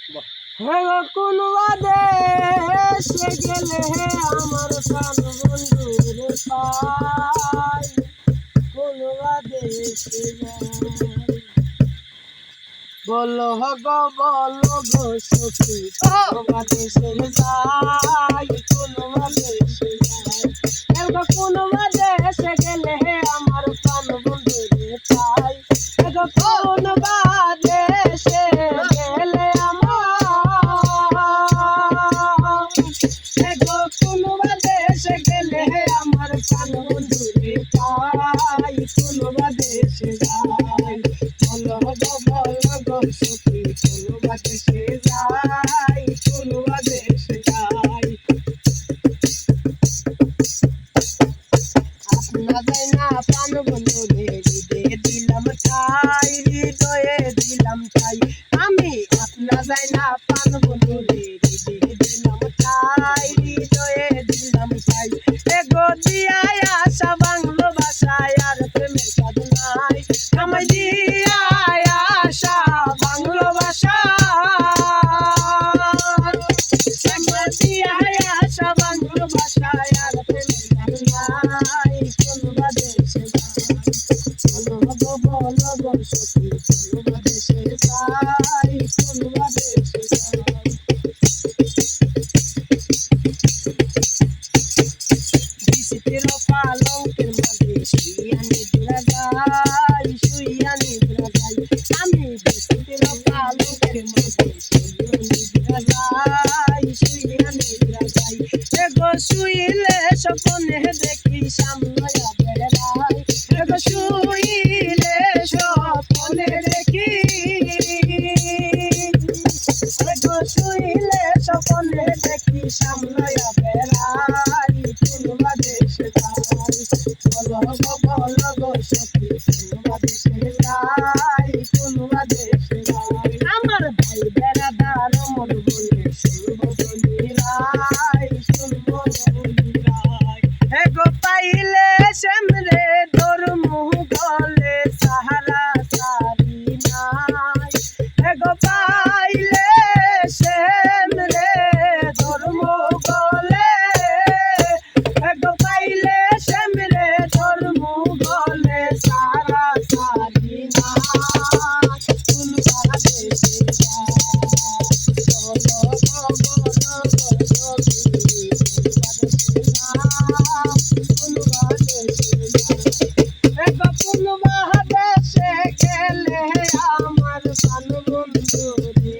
হে গো কোন দেশে গেলে হে আমার প্রাণ বন্ধু রে পাই কোন দেশে যাই বলো গো সখী কোন দেশে যাই কোন দেশে যাই হে গো কোন দেশে গেলে হে আমার প্রাণ বন্ধু রে পাই হে গো কোন দেশে গেলে দেশে গেলে আমার প্রাণ বন্ধু রে পাই কোন দেশে যাই বলো গো সখী কোন দেশে যাই কোন দেশে যাই আপনা যাই না প্রাণ বন্ধু রে হৃদয়ে দিলাম ঠাই হৃদয়ে দিলাম ঠাই আমি আপনা যাই না প্রাণ বন্ধু রে হৃদয়ে দিলাম ঠাই হৃদয়ে দিলাম ঠাই এগো দিয়ায় আশা বাংলো ভাষায় আর প্রেমের সাধনায় আমায় দিয়ায় আশা বাংলো ভাষা একবার দিয়ায় আশা বাংলো ভাষায় আর প্রেমের সাধনায় কোন দেশে যাই বলো গো সখী কোন দেশে যাই কোন দেশে যাই বিচিত্র পালঙ্কের মাঝে শুইয়া নিদ্রা যাই আমি বিচিত্র পালঙ্কের মাঝে শুইয়া নিদ্রা যাই এগো শুইলে স্বপ্নে দেখি সামনে বেড়াই এগো শুইলে স্বপ্নে দেখি এগো শুইলে স্বপ্নে দেখি সামনে বেড়াই কোন দেশে যাই বলো গো সখী কোন দেশে যাই কোন দেশে যাই আমার ভাই বেড়াদার মন বলে শুনবো বলিরাই এগো পাইলে সেমরে তোর মুহ গলে সাহারা সারি নাই এগো পাইলে সেমরে তোর মুহ গলে এগো পাইলে সেমরে তোর মুহ গলে সাহারা সারি নাই কোন দেশে যাই বলো কোন মহাদেশে গেলে আমার প্রাণ বন্ধু রে